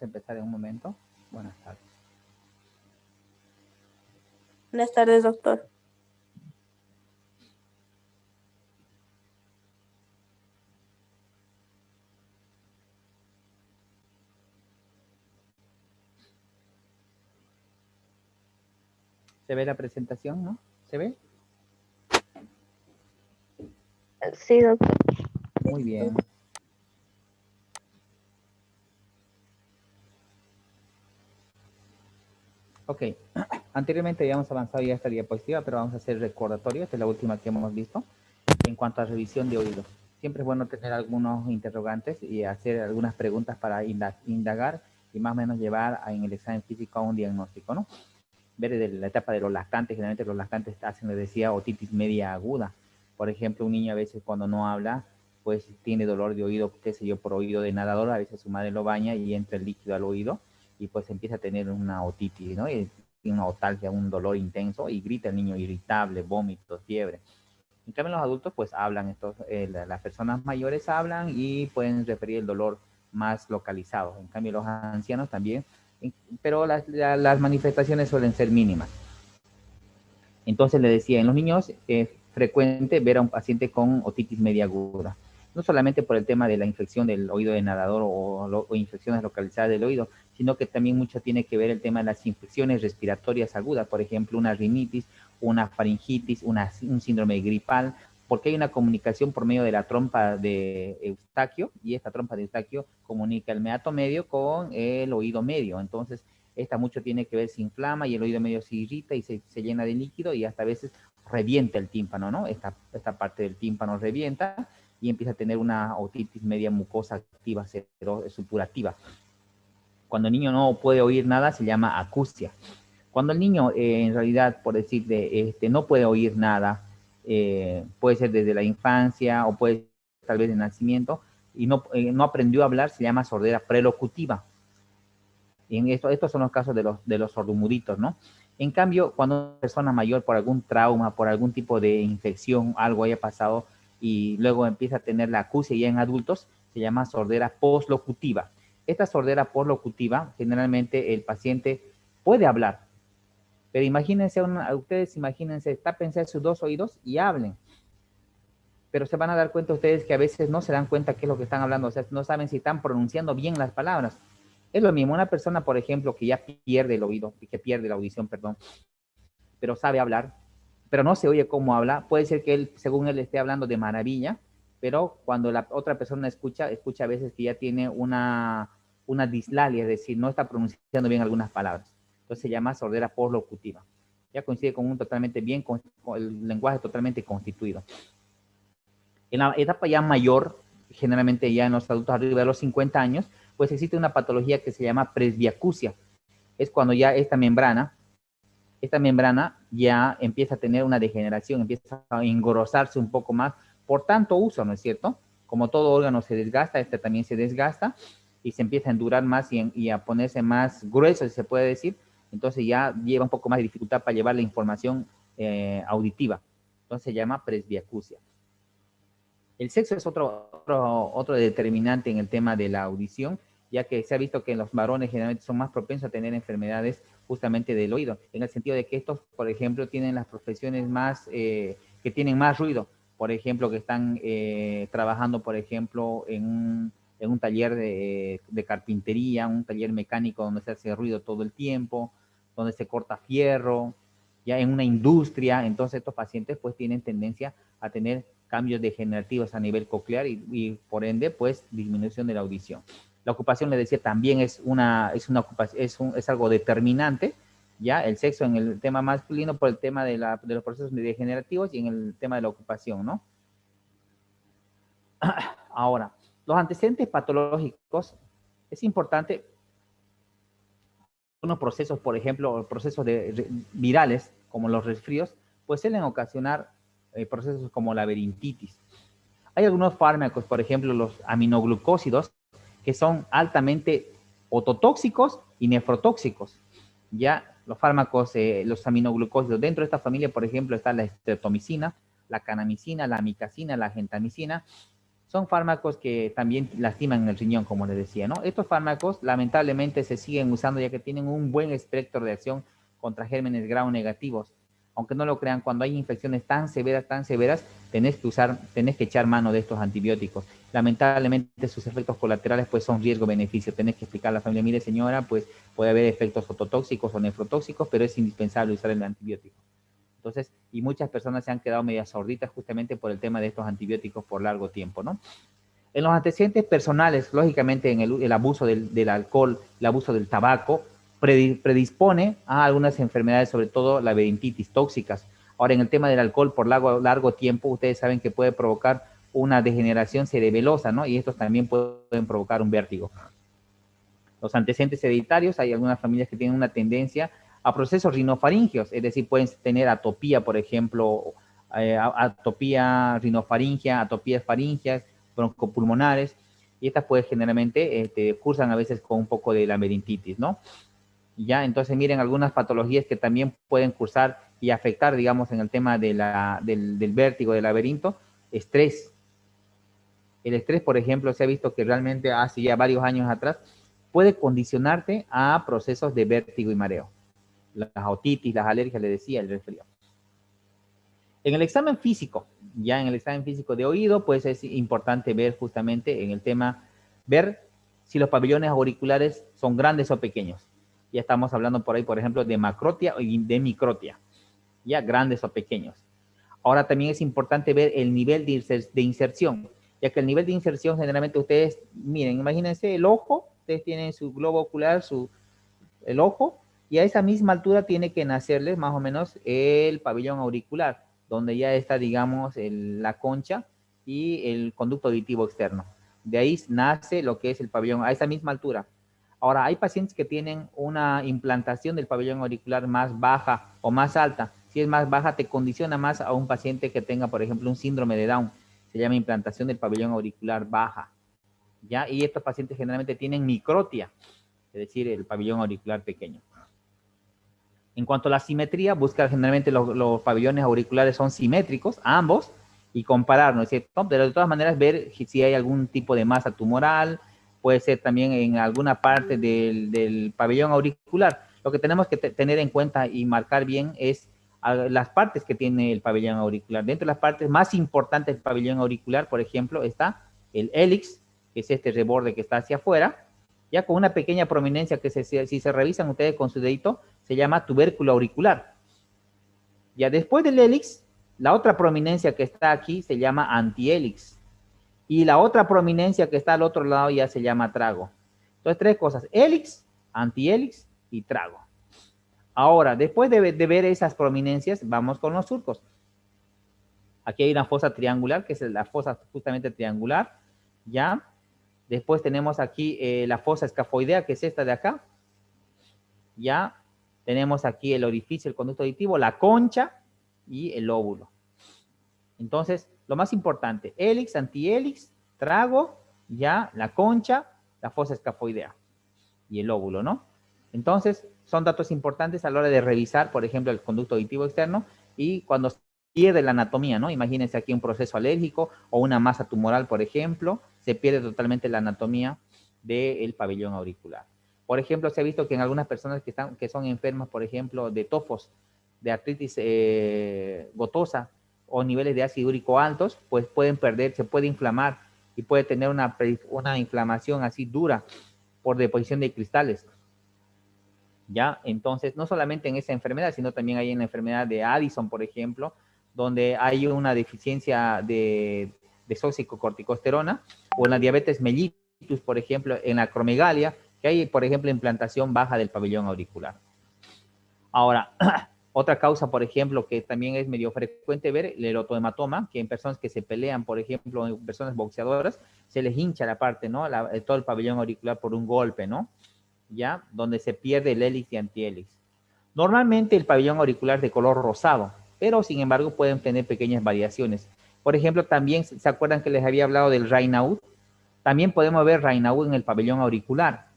a empezar en un momento. Buenas tardes. Buenas tardes, doctor. ¿Se ve la presentación, no? ¿Se ve? Sí, doctor. Muy bien. Ok. Anteriormente habíamos avanzado ya esta diapositiva, pero vamos a hacer recordatorio. Esta es la última que hemos visto. En cuanto a revisión de oídos, siempre es bueno tener algunos interrogantes y hacer algunas preguntas para indagar y más o menos llevar en el examen físico a un diagnóstico, ¿no? Ver desde la etapa de los lactantes, generalmente los lactantes hacen, les decía, otitis media aguda. Por ejemplo, un niño a veces cuando no habla, pues tiene dolor de oído, qué sé yo, por oído de nadador, a veces su madre lo baña y entra el líquido al oído y pues empieza a tener una otitis, ¿no? Y una otalgia, un dolor intenso y grita el niño irritable, vómitos, fiebre. En cambio, los adultos pues hablan, las personas mayores hablan y pueden referir el dolor más localizado. En cambio, los ancianos también, pero las manifestaciones suelen ser mínimas. Entonces le decía, en los niños es frecuente ver a un paciente con otitis media aguda. No solamente por el tema de la infección del oído de nadador o infecciones localizadas del oído, sino que también mucho tiene que ver el tema de las infecciones respiratorias agudas, por ejemplo, una rinitis, una faringitis, un síndrome gripal, porque hay una comunicación por medio de la trompa de Eustaquio, y esta trompa de Eustaquio comunica el meato medio con el oído medio. Entonces, esta mucho tiene que ver, se inflama y el oído medio se irrita y se llena de líquido y hasta a veces revienta el tímpano, ¿no? Esta parte del tímpano revienta y empieza a tener una otitis media mucosa activa, supurativa. Cuando el niño no puede oír nada, se llama acusia. Cuando el niño, en realidad, por decir, no puede oír nada, puede ser desde la infancia o puede ser tal vez de nacimiento, y no aprendió a hablar, se llama sordera prelocutiva. Y en estos son los casos de los sordomuditos, ¿no? En cambio, cuando una persona mayor por algún trauma, por algún tipo de infección, algo haya pasado y luego empieza a tener la acusia ya en adultos, se llama sordera postlocutiva. Esta sordera postlocutiva, generalmente el paciente puede hablar, pero imagínense, ustedes imagínense, tápense sus dos oídos y hablen. Pero se van a dar cuenta ustedes que a veces no se dan cuenta qué es lo que están hablando, o sea, no saben si están pronunciando bien las palabras. Es lo mismo, una persona, por ejemplo, que ya pierde el oído, que pierde la audición, perdón, pero sabe hablar, pero no se oye cómo habla, puede ser que él, según él, esté hablando de maravilla, pero cuando la otra persona escucha a veces que ya tiene una dislalia, es decir, no está pronunciando bien algunas palabras. Entonces se llama sordera postlocutiva. Ya coincide con un totalmente bien, con el lenguaje totalmente constituido. En la etapa ya mayor, generalmente ya en los adultos arriba de los 50 años, pues existe una patología que se llama presbiacusia. Es cuando ya esta membrana ya empieza a tener una degeneración, empieza a engrosarse un poco más por tanto uso, ¿no es cierto? Como todo órgano se desgasta, este también se desgasta y se empieza a endurar más y a ponerse más grueso, si se puede decir. Entonces ya lleva un poco más de dificultad para llevar la información auditiva. Entonces se llama presbiacusia. El sexo es otro determinante en el tema de la audición, ya que se ha visto que los varones generalmente son más propensos a tener enfermedades justamente del oído, en el sentido de que estos, por ejemplo, tienen las profesiones más, que tienen más ruido, por ejemplo, que están trabajando, por ejemplo, en un taller de carpintería, un taller mecánico donde se hace ruido todo el tiempo, donde se corta fierro, ya en una industria. Entonces estos pacientes pues tienen tendencia a tener cambios degenerativos a nivel coclear y por ende, pues, disminución de la audición. La ocupación, le decía, también es algo determinante, ya, el sexo en el tema masculino por el tema de los procesos degenerativos y en el tema de la ocupación, ¿no? Ahora, los antecedentes patológicos, es importante, unos procesos, por ejemplo, procesos virales, como los resfríos, pues suelen ocasionar procesos como la laberintitis. Hay algunos fármacos, por ejemplo, los aminoglucósidos, que son altamente ototóxicos y nefrotóxicos. Ya los fármacos, los aminoglucósidos, dentro de esta familia, por ejemplo, está la streptomicina, la canamicina, la amicacina, la gentamicina. son fármacos que también lastiman el riñón, como les decía, ¿no? Estos fármacos lamentablemente se siguen usando ya que tienen un buen espectro de acción contra gérmenes gram negativos. Aunque no lo crean, cuando hay infecciones tan severas, tenés que echar mano de estos antibióticos. Lamentablemente sus efectos colaterales pues son riesgo-beneficio. Tenés que explicar a la familia, mire señora, pues puede haber efectos ototóxicos o nefrotóxicos, pero es indispensable usar el antibiótico. Entonces, y muchas personas se han quedado medias sorditas justamente por el tema de estos antibióticos por largo tiempo, ¿no? En los antecedentes personales, lógicamente en el abuso del alcohol, el abuso del tabaco, predispone a algunas enfermedades, sobre todo la laberintitis tóxicas. Ahora, en el tema del alcohol por largo tiempo, ustedes saben que puede provocar una degeneración cerebelosa, ¿no? Y estos también pueden provocar un vértigo. Los antecedentes hereditarios, hay algunas familias que tienen una tendencia a procesos rinofaringios, es decir, pueden tener atopía, por ejemplo, atopía rinofaringia, atopías faringias, broncopulmonares, y estas pues generalmente cursan a veces con un poco de laberintitis, ¿no? Ya, entonces miren algunas patologías que también pueden cursar y afectar, digamos, en el tema de del vértigo, del laberinto, estrés. El estrés, por ejemplo, se ha visto que realmente hace ya varios años atrás puede condicionarte a procesos de vértigo y mareo. Las otitis, las alergias, le decía, el resfrío. En el examen físico, ya en el examen físico de oído, pues es importante ver justamente en el tema, ver si los pabellones auriculares son grandes o pequeños. Ya estamos hablando por ahí, por ejemplo, de macrotia y de microtia, ya grandes o pequeños. Ahora también es importante ver el nivel de inserción, ya que el nivel de inserción generalmente ustedes, miren, imagínense el ojo, ustedes tienen su globo ocular, el ojo, y a esa misma altura tiene que nacerles más o menos el pabellón auricular, donde ya está, digamos, la concha y el conducto auditivo externo. De ahí nace lo que es el pabellón a esa misma altura. Ahora, hay pacientes que tienen una implantación del pabellón auricular más baja o más alta. Si es más baja, te condiciona más a un paciente que tenga, por ejemplo, un síndrome de Down. Se llama implantación del pabellón auricular baja. ¿Ya? Y estos pacientes generalmente tienen microtia, es decir, el pabellón auricular pequeño. En cuanto a la simetría, buscar generalmente los pabellones auriculares son simétricos, ambos, y comparar, ¿no es cierto? Pero de todas maneras ver si hay algún tipo de masa tumoral, puede ser también en alguna parte del pabellón auricular. Lo que tenemos que tener en cuenta y marcar bien es las partes que tiene el pabellón auricular. Dentro de las partes más importantes del pabellón auricular, por ejemplo, está el hélix, que es este reborde que está hacia afuera, ya con una pequeña prominencia que si se revisan ustedes con su dedito, se llama tubérculo auricular. Ya después del hélix, la otra prominencia que está aquí se llama antihélix. Y la otra prominencia que está al otro lado ya se llama trago. Entonces, tres cosas: hélix, antihélix y trago. Ahora, después de ver esas prominencias, vamos con los surcos. Aquí hay una fosa triangular, que es la fosa justamente triangular, ¿ya? Después tenemos aquí la fosa escafoidea, que es esta de acá, ¿ya? Tenemos aquí el orificio, el conducto auditivo, la concha y el óvulo. Entonces, lo más importante, hélix, antihélix, trago, ya, la concha, la fosa escafoidea y el óvulo, ¿no? Entonces, son datos importantes a la hora de revisar, por ejemplo, el conducto auditivo externo y cuando se pierde la anatomía, ¿no? Imagínense aquí un proceso alérgico o una masa tumoral, por ejemplo, se pierde totalmente la anatomía del pabellón auricular. Por ejemplo, se ha visto que en algunas personas que son enfermas, por ejemplo, de tofos, de artritis gotosa o niveles de ácido úrico altos, pues pueden perder, se puede inflamar y puede tener una inflamación así dura por deposición de cristales. ¿Ya? Entonces, no solamente en esa enfermedad, sino también hay en la enfermedad de Addison, por ejemplo, donde hay una deficiencia de desoxicocorticosterona, o en la diabetes mellitus, por ejemplo, en la acromegalia, que hay, por ejemplo, implantación baja del pabellón auricular. Ahora, otra causa, por ejemplo, que también es medio frecuente ver, el erotohematoma, que en personas que se pelean, por ejemplo, en personas boxeadoras, se les hincha la parte, ¿no? Todo el pabellón auricular por un golpe, ¿no? ¿Ya? Donde se pierde el hélix y antihélix. Normalmente el pabellón auricular es de color rosado, pero sin embargo pueden tener pequeñas variaciones. Por ejemplo, también, ¿se acuerdan que les había hablado del Raynaud? También podemos ver Raynaud en el pabellón auricular,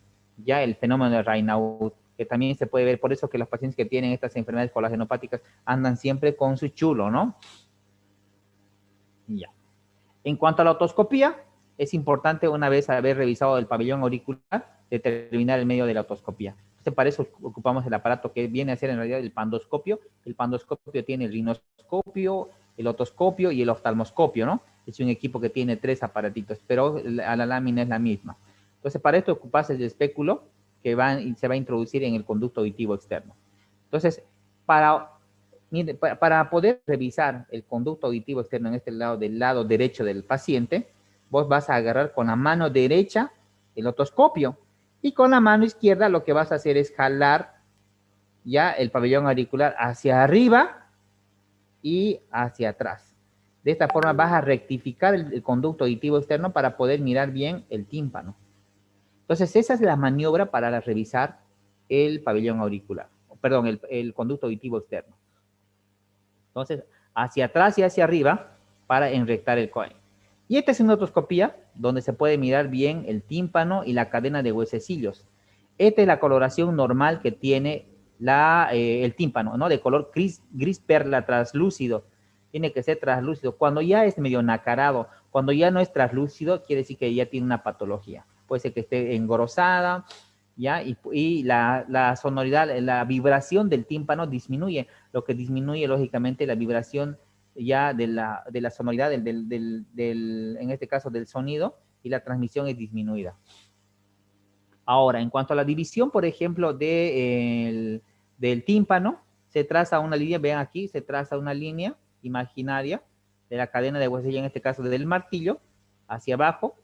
ya el fenómeno de Raynaud, que también se puede ver, por eso que los pacientes que tienen estas enfermedades colagenopáticas andan siempre con su chulo, ¿no? Ya. En cuanto a la otoscopía, es importante, una vez haber revisado el pabellón auricular, determinar el medio de la otoscopía. Entonces, para eso ocupamos el aparato que viene a ser en realidad el pandoscopio. El pandoscopio tiene el rinoscopio, el otoscopio y el oftalmoscopio, ¿no? Es un equipo que tiene 3 aparatitos, pero a la lámina es la misma. Entonces, para esto ocupas el espéculo que se va a introducir en el conducto auditivo externo. Entonces, para poder revisar el conducto auditivo externo en este lado, del lado derecho del paciente, vos vas a agarrar con la mano derecha el otoscopio y con la mano izquierda lo que vas a hacer es jalar ya el pabellón auricular hacia arriba y hacia atrás. De esta forma vas a rectificar el conducto auditivo externo para poder mirar bien el tímpano. Entonces, esa es la maniobra para revisar el pabellón auricular, perdón, el conducto auditivo externo. Entonces, hacia atrás y hacia arriba para enrectar el cohen. Y esta es una otoscopía donde se puede mirar bien el tímpano y la cadena de huesecillos. Esta es la coloración normal que tiene el tímpano, ¿no? De color gris perla translúcido. Tiene que ser translúcido. Cuando ya es medio nacarado, cuando ya no es translúcido, quiere decir que ya tiene una patología. Puede ser que esté engrosada, ¿ya? Y la sonoridad, la vibración del tímpano disminuye, lo que disminuye lógicamente la vibración ya de la sonoridad, en este caso del sonido, y la transmisión es disminuida. Ahora, en cuanto a la división, por ejemplo, del tímpano, se traza una línea, vean aquí, se traza una línea imaginaria de la cadena de huesillo, en este caso del martillo, hacia abajo,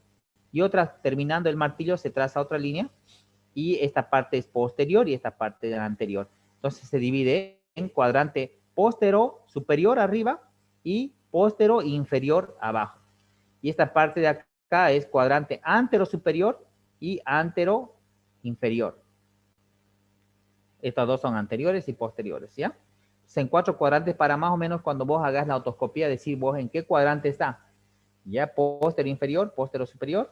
y otra, terminando el martillo, se traza otra línea, y esta parte es posterior y esta parte es anterior. Entonces se divide en cuadrante postero superior arriba y postero inferior abajo. Y esta parte de acá es cuadrante antero superior y antero inferior. Estos dos son anteriores y posteriores, ¿ya? En 4 cuadrantes para más o menos cuando vos hagas la otoscopía, decir vos en qué cuadrante está. Ya, postero inferior, postero superior.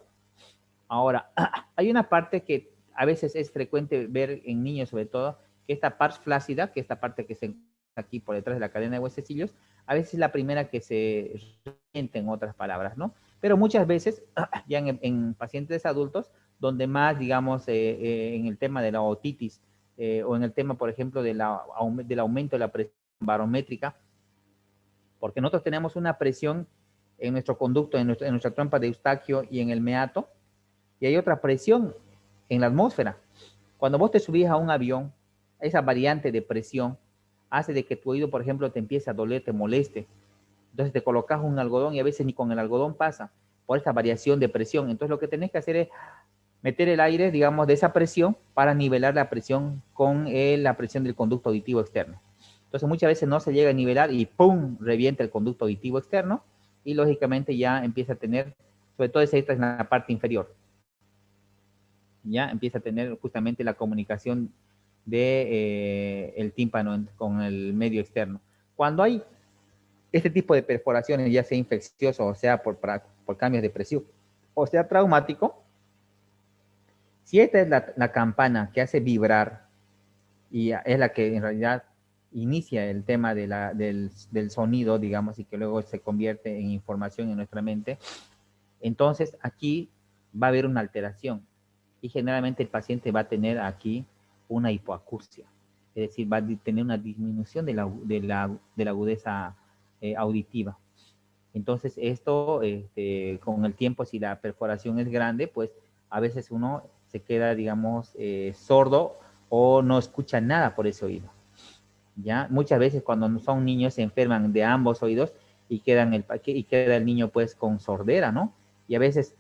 Ahora, hay una parte que a veces es frecuente ver en niños sobre todo, que esta parte flácida, que esta parte que se encuentra aquí por detrás de la cadena de huesecillos, a veces es la primera que se revienta, en otras palabras, ¿no? Pero muchas veces, ya en pacientes adultos, donde más, digamos, en el tema de la otitis, o en el tema, por ejemplo, del aumento de la presión barométrica, porque nosotros tenemos una presión en nuestro conducto, en nuestra trompa de Eustaquio y en el meato, y hay otra presión en la atmósfera. Cuando vos te subís a un avión, esa variante de presión hace de que tu oído, por ejemplo, te empiece a doler, te moleste. Entonces te colocas un algodón y a veces ni con el algodón pasa por esta variación de presión. Entonces lo que tenés que hacer es meter el aire, digamos, de esa presión para nivelar la presión con la presión del conducto auditivo externo. Entonces muchas veces no se llega a nivelar y ¡pum!, revienta el conducto auditivo externo y lógicamente ya empieza a tener, sobre todo esta es la parte inferior, ya empieza a tener justamente la comunicación de el tímpano con el medio externo. Cuando hay este tipo de perforaciones, ya sea infeccioso, o sea por cambios de presión, o sea traumático, si esta es la campana que hace vibrar y es la que en realidad inicia el tema del sonido, digamos, y que luego se convierte en información en nuestra mente, entonces aquí va a haber una alteración y generalmente el paciente va a tener aquí una hipoacusia, es decir, va a tener una disminución de la agudeza auditiva. Entonces esto, con el tiempo, si la perforación es grande, pues a veces uno se queda, digamos, sordo o no escucha nada por ese oído. ¿Ya? Muchas veces cuando son niños se enferman de ambos oídos y queda el niño pues con sordera, ¿no? Y a veces,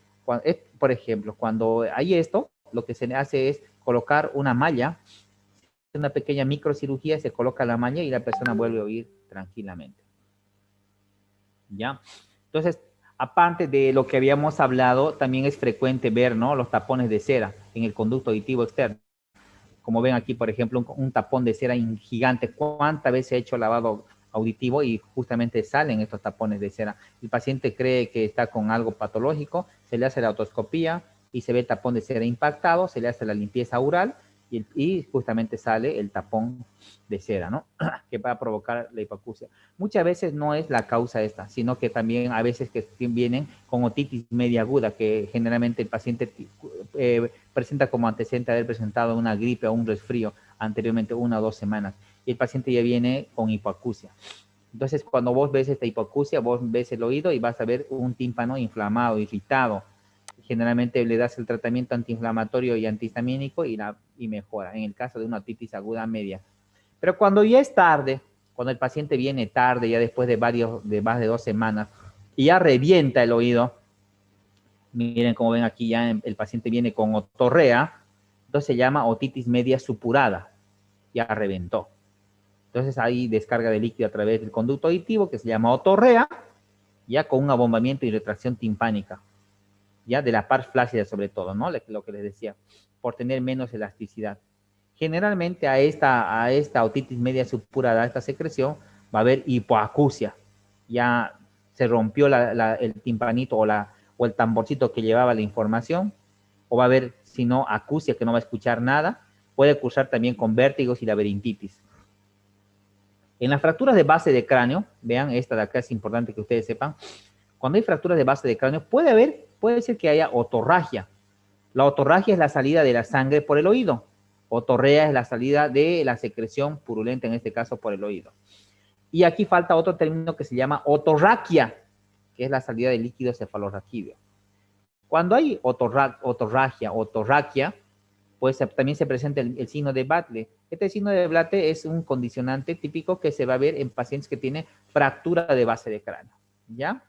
por ejemplo, cuando hay esto, lo que se hace es colocar una malla, una pequeña microcirugía, se coloca la malla y la persona vuelve a oír tranquilamente. ¿Ya? Entonces, aparte de lo que habíamos hablado, también es frecuente ver, ¿no?, los tapones de cera en el conducto auditivo externo. Como ven aquí, por ejemplo, un tapón de cera gigante. ¿Cuántas veces he hecho lavado auditivo y justamente salen estos tapones de cera? El paciente cree que está con algo patológico, se le hace la otoscopía y se ve el tapón de cera impactado, se le hace la limpieza oral y justamente sale el tapón de cera, ¿no? Que va a provocar la hipoacusia. Muchas veces no es la causa esta, sino que también a veces que vienen con otitis media aguda, que generalmente el paciente presenta como antecedente de haber presentado una gripe o un resfrío anteriormente 1 o 2 semanas, y el paciente ya viene con hipoacusia. Entonces, cuando vos ves esta hipoacusia, vos ves el oído y vas a ver un tímpano inflamado, irritado. Generalmente le das el tratamiento antiinflamatorio y antihistamínico y mejora, en el caso de una otitis aguda media. Pero cuando ya es tarde, cuando el paciente viene tarde, ya después de más de 2 semanas, y ya revienta el oído, miren como ven aquí, ya el paciente viene con otorrea, entonces se llama otitis media supurada, ya reventó. Entonces hay descarga de líquido a través del conducto auditivo, que se llama otorrea, ya con un abombamiento y retracción timpánica, ya de la par flácida sobre todo, ¿no? Lo que les decía, por tener menos elasticidad. Generalmente a esta otitis media supurada, a esta secreción, va a haber hipoacusia. Ya se rompió el timpanito o el tamborcito que llevaba la información, o va a haber, si no, acusia, que no va a escuchar nada. Puede cursar también con vértigos y laberintitis. En las fracturas de base de cráneo, vean, esta de acá es importante que ustedes sepan, cuando hay fracturas de base de cráneo, puede ser que haya otorragia. La otorragia es la salida de la sangre por el oído. Otorrea es la salida de la secreción purulenta, en este caso por el oído. Y aquí falta otro término que se llama otorraquia, que es la salida de líquido cefalorraquídeo. Cuando hay otorraquia, pues también se presenta el signo de Batle. Este signo de Batle es un condicionante típico que se va a ver en pacientes que tienen fractura de base de cráneo, ¿ya?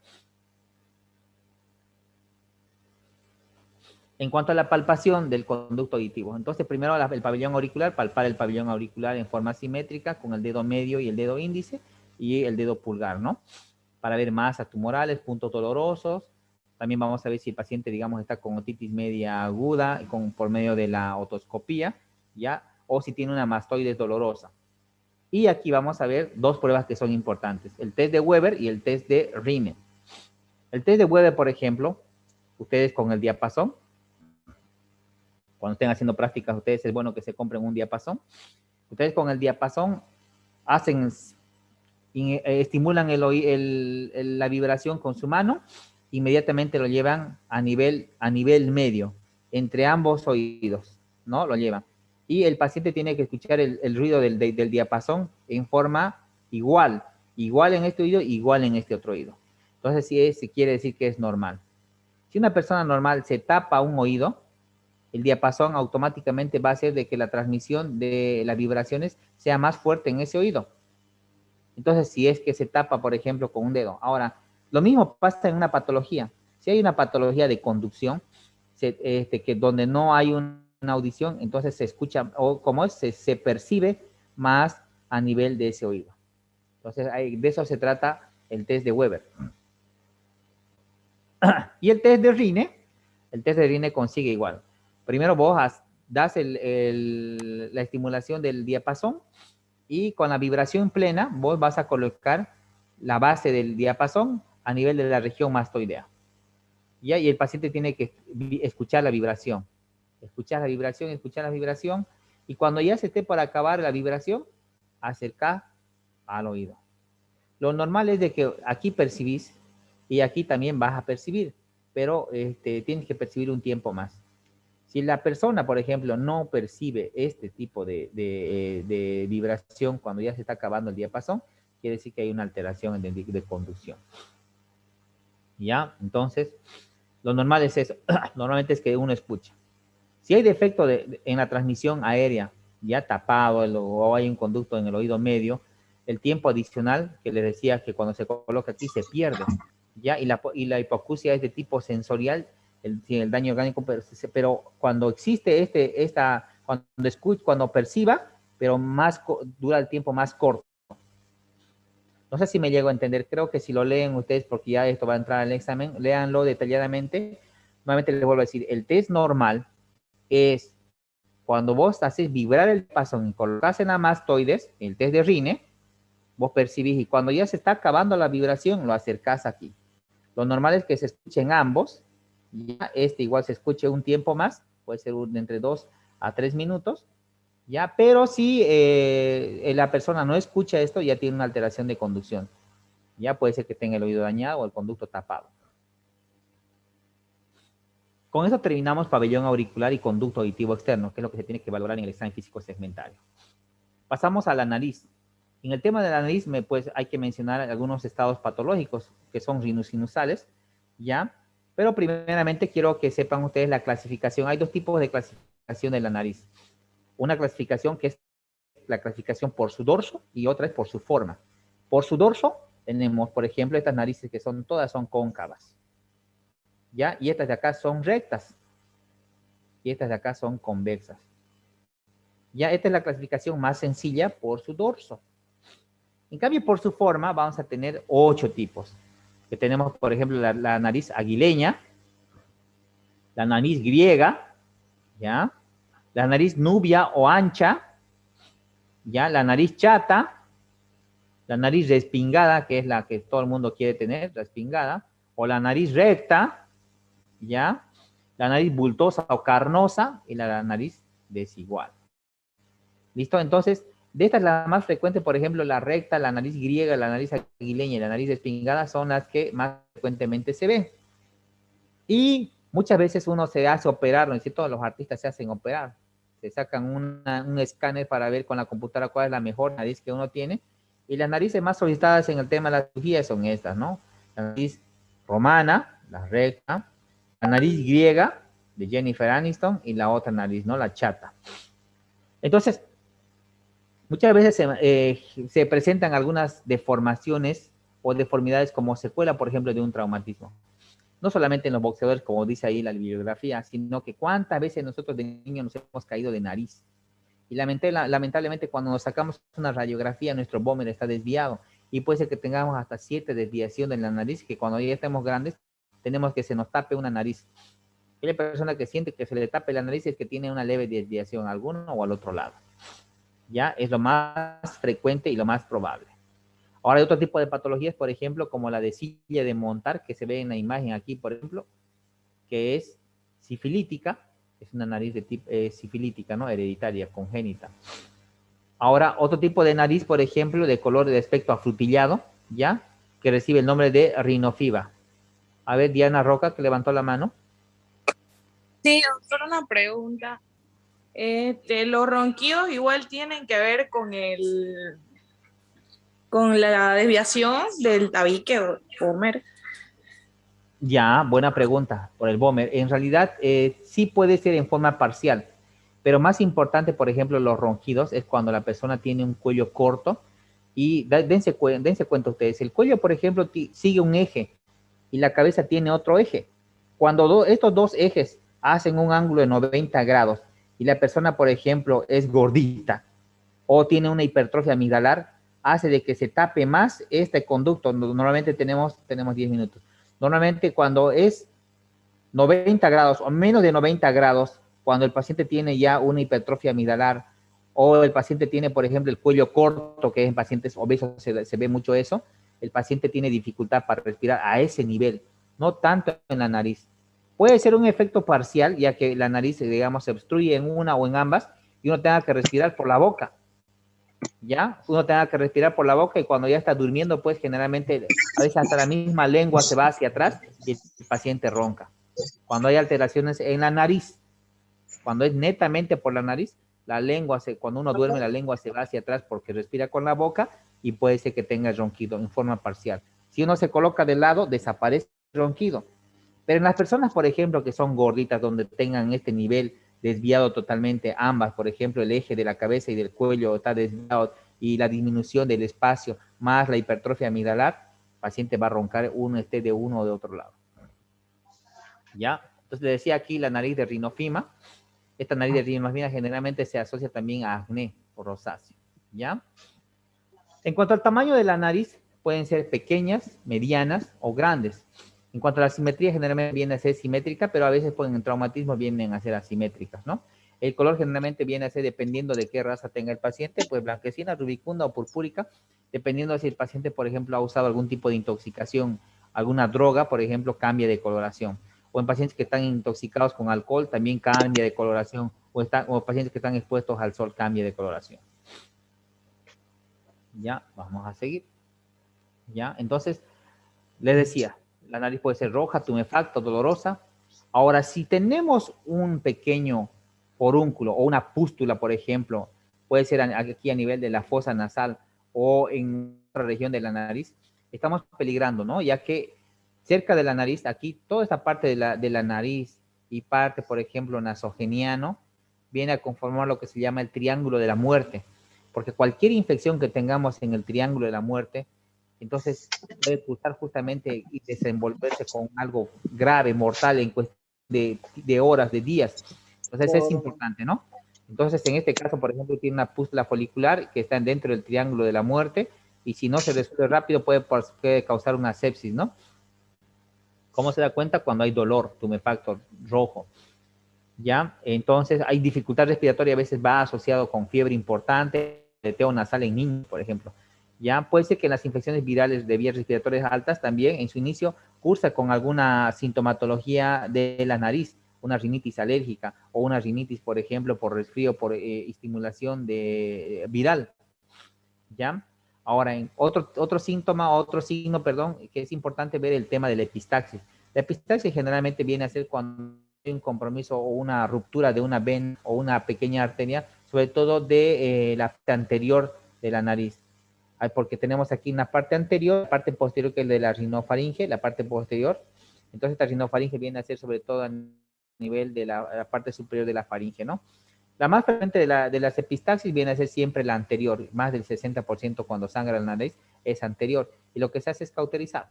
En cuanto a la palpación del conducto auditivo, entonces primero el pabellón auricular, palpar el pabellón auricular en forma simétrica con el dedo medio y el dedo índice y el dedo pulgar, ¿no? Para ver masas tumorales, puntos dolorosos. También vamos a ver si el paciente, digamos, está con otitis media aguda por medio de la otoscopía, ¿ya? O si tiene una mastoides dolorosa. Y aquí vamos a ver 2 pruebas que son importantes, el test de Weber y el test de Rine. El test de Weber, por ejemplo, ustedes con el diapasón, cuando estén haciendo prácticas, ustedes es bueno que se compren un diapasón. Ustedes con el diapasón estimulan la vibración con su mano, inmediatamente lo llevan a nivel medio, entre ambos oídos, ¿no? Lo llevan. Y el paciente tiene que escuchar el ruido del diapasón en forma igual en este oído, igual en este otro oído. Entonces, sí quiere decir que es normal. Si una persona normal se tapa un oído, el diapasón automáticamente va a hacer de que la transmisión de las vibraciones sea más fuerte en ese oído. Entonces, si es que se tapa, por ejemplo, con un dedo. Ahora, lo mismo pasa en una patología. Si hay una patología de conducción, que donde no hay una audición, entonces se escucha, o como es, se percibe más a nivel de ese oído. Entonces, de eso se trata el test de Weber. Y el test de Rine consigue igual. Primero vos das la estimulación del diapasón y con la vibración plena vos vas a colocar la base del diapasón a nivel de la región mastoidea. ¿Ya? Y el paciente tiene que escuchar la vibración. Escuchar la vibración, y cuando ya se esté por acabar la vibración, acercar al oído. Lo normal es de que aquí percibís y aquí también vas a percibir, pero tienes que percibir un tiempo más. Si la persona, por ejemplo, no percibe este tipo de vibración cuando ya se está acabando el diapasón, quiere decir que hay una alteración de conducción. ¿Ya? Entonces, lo normal es eso. Normalmente es que uno escucha. Si hay defecto en la transmisión aérea, ya tapado o hay un conducto en el oído medio, el tiempo adicional que les decía que cuando se coloca aquí se pierde. ¿Ya? Y la hipoacusia es de tipo sensorial, el daño orgánico, pero cuando existe cuando perciba, pero dura el tiempo más corto. No sé si me llego a entender, creo que si lo leen ustedes, porque ya esto va a entrar al examen, léanlo detalladamente. Nuevamente les vuelvo a decir, el test normal es cuando vos haces vibrar el diapasón y colocas en la mastoides, el test de Rine, vos percibís y cuando ya se está acabando la vibración, lo acercás aquí. Lo normal es que se escuchen ambos, ya igual se escuche un tiempo más, puede ser entre 2 a 3 minutos, ¿ya? Pero si la persona no escucha esto, ya tiene una alteración de conducción. Ya puede ser que tenga el oído dañado o el conducto tapado. Con eso terminamos pabellón auricular y conducto auditivo externo, que es lo que se tiene que valorar en el examen físico segmentario. Pasamos a la nariz. En el tema de la nariz, pues hay que mencionar algunos estados patológicos que son rinosinusales, ¿ya? Pero primeramente quiero que sepan ustedes la clasificación. Hay dos tipos de clasificación de la nariz. Una clasificación que es la clasificación por su dorso y otra es por su forma. Por su dorso tenemos, por ejemplo, estas narices que todas son cóncavas, ¿ya? Y estas de acá son rectas y estas de acá son convexas. Ya esta es la clasificación más sencilla por su dorso. En cambio, por su forma vamos a tener 8 tipos. Que tenemos, por ejemplo, la nariz aguileña, la nariz griega, ¿ya? La nariz nubia o ancha, ¿ya? La nariz chata, la nariz respingada, que es la que todo el mundo quiere tener, respingada, o la nariz recta, ¿ya? La nariz bultosa o carnosa y la nariz desigual. ¿Listo? Entonces, de estas la más frecuente, por ejemplo, la recta, la nariz griega, la nariz aguileña y la nariz espingada son las que más frecuentemente se ven. Y muchas veces uno se hace operar, ¿no es cierto? Los artistas se hacen operar. Se sacan un escáner para ver con la computadora cuál es la mejor nariz que uno tiene. Y las narices más solicitadas en el tema de la cirugía son estas, ¿no? La nariz romana, la recta, la nariz griega de Jennifer Aniston y la otra nariz, ¿no? La chata. Entonces, muchas veces se presentan algunas deformaciones o deformidades como secuela, por ejemplo, de un traumatismo. No solamente en los boxeadores, como dice ahí la bibliografía, sino que cuántas veces nosotros de niños nos hemos caído de nariz. Y lamentablemente cuando nos sacamos una radiografía, nuestro vómer está desviado. Y puede ser que tengamos hasta 7 desviaciones en la nariz, que cuando ya estemos grandes, tenemos que se nos tape una nariz. Y la persona que siente que se le tape la nariz es que tiene una leve desviación a alguno o al otro lado. Ya es lo más frecuente y lo más probable. Ahora hay otro tipo de patologías, por ejemplo, como la de silla de montar, que se ve en la imagen aquí, por ejemplo, que es sifilítica, es una nariz de tipo sifilítica, ¿no? Hereditaria, congénita. Ahora, otro tipo de nariz, por ejemplo, de color de aspecto afrutillado, ¿ya? Que recibe el nombre de rinofiba. A ver, Diana Roca, que levantó la mano. Sí, doctor, una pregunta. Los ronquidos igual tienen que ver con la desviación del tabique o Homer. Ya, buena pregunta por el Bomer. En realidad, sí puede ser en forma parcial, pero más importante, por ejemplo, los ronquidos es cuando la persona tiene un cuello corto y dense cuenta ustedes, el cuello, por ejemplo, sigue un eje y la cabeza tiene otro eje. Cuando estos dos ejes hacen un ángulo de 90 grados y la persona, por ejemplo, es gordita o tiene una hipertrofia amigdalar, hace de que se tape más este conducto. Normalmente tenemos 10 minutos. Normalmente cuando es 90 grados o menos de 90 grados, cuando el paciente tiene ya una hipertrofia amigdalar o el paciente tiene, por ejemplo, el cuello corto, que en pacientes obesos se ve mucho eso, el paciente tiene dificultad para respirar a ese nivel, no tanto en la nariz. Puede ser un efecto parcial, ya que la nariz, digamos, se obstruye en una o en ambas y uno tenga que respirar por la boca. ¿Ya? Uno tenga que respirar por la boca y cuando ya está durmiendo, pues generalmente a veces hasta la misma lengua se va hacia atrás y el paciente ronca. Cuando hay alteraciones en la nariz, cuando es netamente por la nariz, cuando uno duerme la lengua se va hacia atrás porque respira con la boca y puede ser que tenga ronquido en forma parcial. Si uno se coloca de lado, desaparece el ronquido. Pero en las personas, por ejemplo, que son gorditas, donde tengan este nivel desviado totalmente, ambas, por ejemplo, el eje de la cabeza y del cuello está desviado y la disminución del espacio más la hipertrofia amigdalar, el paciente va a roncar esté de uno o de otro lado. ¿Ya? Entonces le decía aquí la nariz de rinofima. Esta nariz de rinofima generalmente se asocia también a acné o rosáceo. ¿Ya? En cuanto al tamaño de la nariz, pueden ser pequeñas, medianas o grandes. En cuanto a la simetría, generalmente viene a ser simétrica, pero a veces en traumatismo vienen a ser asimétricas, ¿no? El color generalmente viene a ser, dependiendo de qué raza tenga el paciente, pues blanquecina, rubicunda o purpúrica, dependiendo de si el paciente, por ejemplo, ha usado algún tipo de intoxicación, alguna droga, por ejemplo, cambia de coloración. O en pacientes que están intoxicados con alcohol, también cambia de coloración o pacientes que están expuestos al sol cambie de coloración. Ya, vamos a seguir. Ya, entonces, les decía, la nariz puede ser roja, tumefacta, dolorosa. Ahora, si tenemos un pequeño forúnculo o una pústula, por ejemplo, puede ser aquí a nivel de la fosa nasal o en otra región de la nariz, estamos peligrando, ¿no? Ya que cerca de la nariz, aquí, toda esta parte de la nariz y parte, por ejemplo, nasogeniano, viene a conformar lo que se llama el triángulo de la muerte, porque cualquier infección que tengamos en el triángulo de la muerte, entonces puede cursar justamente y desenvolverse con algo grave, mortal, en cuestión de horas, de días. Entonces es importante, ¿no? Entonces, en este caso, por ejemplo, tiene una pústula folicular que está dentro del triángulo de la muerte y si no se resuelve rápido puede causar una sepsis, ¿no? ¿Cómo se da cuenta? Cuando hay dolor, tumefacto rojo. ¿Ya? Entonces, hay dificultad respiratoria, a veces va asociado con fiebre importante, teteo nasal en niños, por ejemplo. Ya puede ser que en las infecciones virales de vías respiratorias altas también en su inicio cursa con alguna sintomatología de la nariz, una rinitis alérgica o una rinitis, por ejemplo, por resfrío, por estimulación viral. ¿Ya? Ahora, en otro signo, perdón, que es importante ver el tema de la epistaxis. La epistaxis generalmente viene a ser cuando hay un compromiso o una ruptura de una vena o una pequeña arteria, sobre todo de la parte anterior de la nariz. Porque tenemos aquí una parte anterior, la parte posterior que es de la rinofaringe, la parte posterior. Entonces, esta rinofaringe viene a ser sobre todo a nivel de la parte superior de la faringe, ¿no? La más frecuente de las epistaxis viene a ser siempre la anterior, más del 60% cuando sangra la nariz es anterior, y lo que se hace es cauterizar.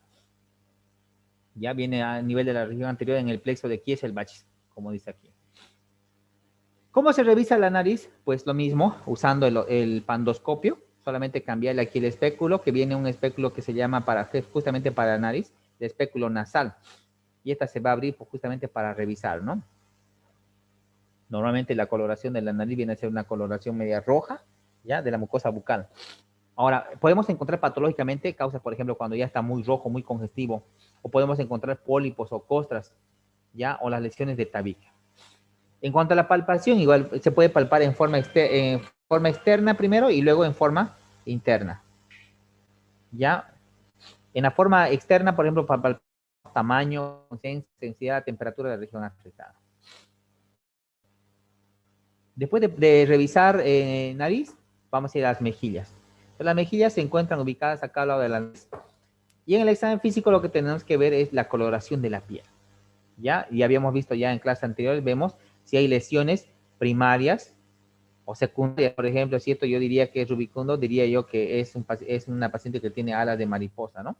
Ya viene a nivel de la región anterior en el plexo de Kieselbach, como dice aquí. ¿Cómo se revisa la nariz? Pues lo mismo, usando el pandoscopio, solamente cambiarle aquí el espéculo, que viene un espéculo que se llama justamente para la nariz, el espéculo nasal, y esta se va a abrir justamente para revisar, ¿no? Normalmente la coloración de la nariz viene a ser una coloración media roja, ¿ya? De la mucosa bucal. Ahora, podemos encontrar patológicamente causas, por ejemplo, cuando ya está muy rojo, muy congestivo, o podemos encontrar pólipos o costras, ¿ya? O las lesiones de tabique. En cuanto a la palpación, igual se puede palpar en forma externa primero y luego en forma interna, ¿ya? En la forma externa, por ejemplo, palpar tamaño, sensibilidad, temperatura de la región afectada. Después de revisar nariz, vamos a ir a las mejillas. Las mejillas se encuentran ubicadas acá al lado de la nariz. Y en el examen físico lo que tenemos que ver es la coloración de la piel. ¿Ya? Y habíamos visto ya en clases anteriores, vemos si hay lesiones primarias o secundarias. Por ejemplo, si esto yo diría que es rubicundo, diría yo que es una paciente que tiene alas de mariposa, ¿no?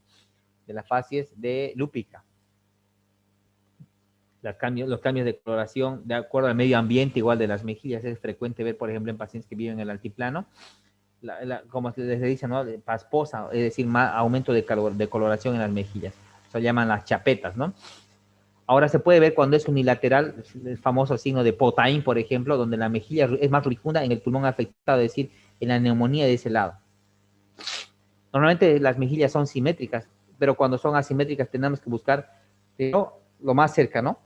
De las facies de lúpica. Los cambios de coloración de acuerdo al medio ambiente, igual de las mejillas, es frecuente ver, por ejemplo, en pacientes que viven en el altiplano, como les dice, ¿no? Pasposa, es decir, más aumento de coloración en las mejillas. Se llaman las chapetas, ¿no? Ahora se puede ver cuando es unilateral, el famoso signo de Potain, por ejemplo, donde la mejilla es más rubicunda en el pulmón afectado, es decir, en la neumonía de ese lado. Normalmente las mejillas son simétricas, pero cuando son asimétricas tenemos que buscar lo más cerca, ¿no?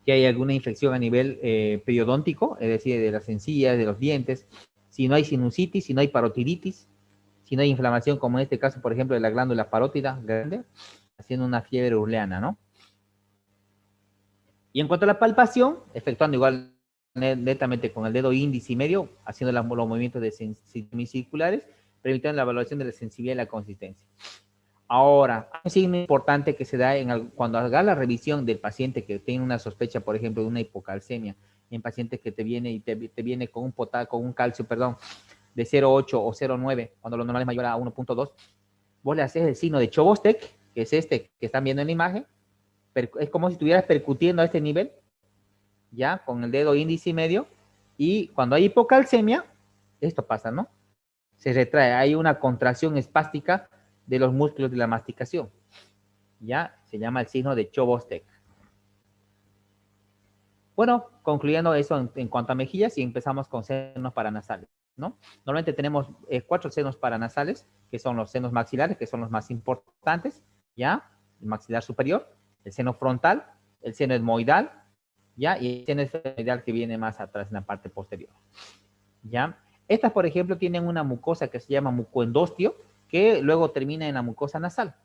Que hay alguna infección a nivel periodóntico, es decir, de las encías, de los dientes, si no hay sinusitis, si no hay parotiditis, si no hay inflamación, como en este caso, por ejemplo, de la glándula parótida grande, haciendo una fiebre urleana, ¿no? Y en cuanto a la palpación, efectuando igual netamente con el dedo índice y medio, haciendo los movimientos semicirculares, permitiendo la evaluación de la sensibilidad y la consistencia. Ahora, un signo importante que se da cuando haga la revisión del paciente que tiene una sospecha, por ejemplo, de una hipocalcemia, en pacientes que te viene con un calcio, de 0,8 o 0,9, cuando lo normal es mayor a 1,2, vos le haces el signo de Chobostek, que es este que están viendo en la imagen, es como si estuvieras percutiendo a este nivel, ya, con el dedo índice y medio, y cuando hay hipocalcemia, esto pasa, ¿no? Se retrae, hay una contracción espástica de los músculos de la masticación. Ya se llama el signo de Chobostek. Bueno, concluyendo eso en cuanto a mejillas y empezamos con senos paranasales, ¿no? Normalmente tenemos 4 senos paranasales, que son los senos maxilares, que son los más importantes, ¿ya? El maxilar superior, el seno frontal, el seno etmoidal, ¿ya? Y el seno esfenoidal que viene más atrás en la parte posterior, ¿ya? Estas, por ejemplo, tienen una mucosa que se llama mucoendostio, que luego termina en la mucosa nasal.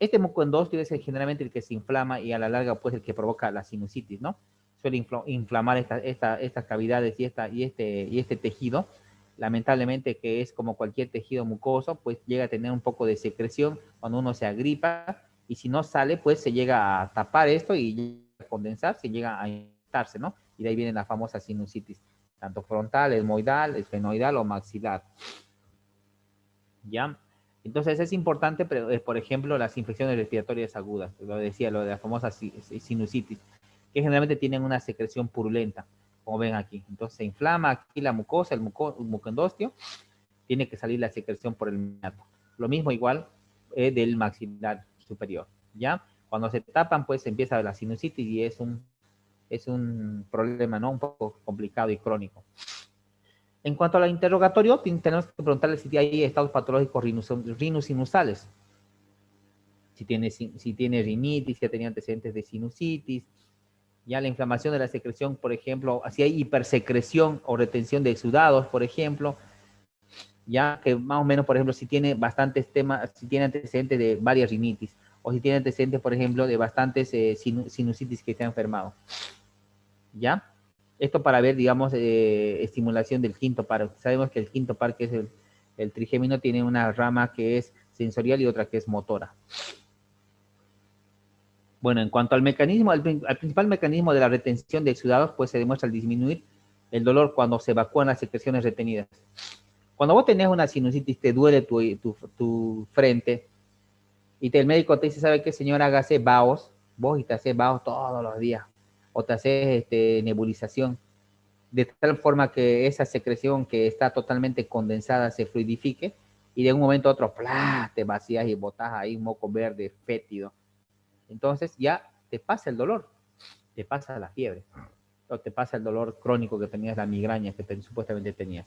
Este mucoendostio es generalmente el que se inflama y a la larga pues el que provoca la sinusitis, ¿no? Suele inflamar estas cavidades y este tejido. Lamentablemente que es como cualquier tejido mucoso, pues llega a tener un poco de secreción cuando uno se agripa y si no sale, pues se llega a tapar esto y llega a condensar, se llega a infectarse, ¿no? Y de ahí viene la famosa sinusitis, tanto frontal, etmoidal, esfenoidal o maxilar. ¿Ya? Entonces es importante, por ejemplo, las infecciones respiratorias agudas, lo decía, lo de la famosa sinusitis, que generalmente tienen una secreción purulenta, como ven aquí. Entonces se inflama aquí la mucosa, el mucoendostio, tiene que salir la secreción por el meato. Lo mismo igual del maxilar superior, ¿ya? Cuando se tapan, pues empieza la sinusitis y es un problema, ¿no? Un poco complicado y crónico. En cuanto al interrogatorio, tenemos que preguntarle si hay estados patológicos rinosinusales. Si tiene rinitis, si ha tenido antecedentes de sinusitis, ya la inflamación de la secreción, por ejemplo, si hay hipersecreción o retención de exudados, por ejemplo, ya que más o menos, por ejemplo, si tiene bastantes temas, si tiene antecedentes de varias rinitis, o si tiene antecedentes, por ejemplo, de bastantes sinusitis que se ha enfermado. ¿Ya? Esto para ver, digamos, estimulación del quinto par. Sabemos que el quinto par, que es el trigémino, tiene una rama que es sensorial y otra que es motora. Bueno, en cuanto al mecanismo, al principal mecanismo de la retención de exudados, pues se demuestra al disminuir el dolor cuando se evacúan las secreciones retenidas. Cuando vos tenés una sinusitis, te duele tu frente, y el médico te dice, ¿sabe qué, señor? Hágase vaos, vos y te haces vaos todos los días, o te haces nebulización, de tal forma que esa secreción que está totalmente condensada se fluidifique y de un momento a otro ¡plá!, te vacías y botas ahí un moco verde fétido. Entonces ya te pasa el dolor, te pasa la fiebre, o te pasa el dolor crónico que tenías, la migraña que supuestamente tenías.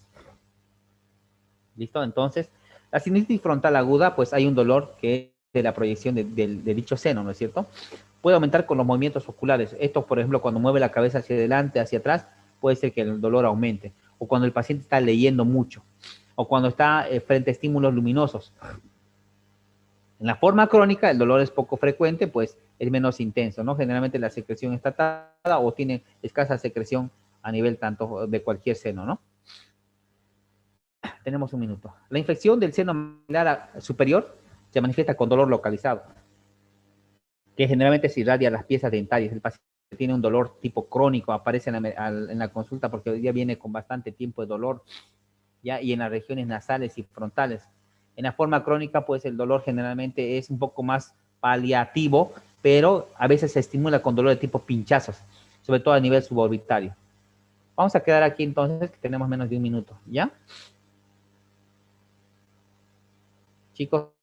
¿Listo? Entonces, la sinusitis frontal aguda, pues hay un dolor que es de la proyección de dicho seno, ¿no es cierto? Puede aumentar con los movimientos oculares. Esto, por ejemplo, cuando mueve la cabeza hacia adelante, hacia atrás, puede ser que el dolor aumente. O cuando el paciente está leyendo mucho. O cuando está frente a estímulos luminosos. En la forma crónica, el dolor es poco frecuente, pues es menos intenso, ¿no? Generalmente la secreción está atada o tiene escasa secreción a nivel tanto de cualquier seno, ¿no? Tenemos un minuto. La infección del seno maxilar superior se manifiesta con dolor localizado, que generalmente se irradia a las piezas dentarias. El paciente tiene un dolor tipo crónico, aparece en la consulta porque hoy día viene con bastante tiempo de dolor, ¿ya? Y en las regiones nasales y frontales. En la forma crónica, pues el dolor generalmente es un poco más paliativo, pero a veces se estimula con dolor de tipo pinchazos, sobre todo a nivel suborbitario. Vamos a quedar aquí entonces, que tenemos menos de un minuto, ¿ya? Chicos.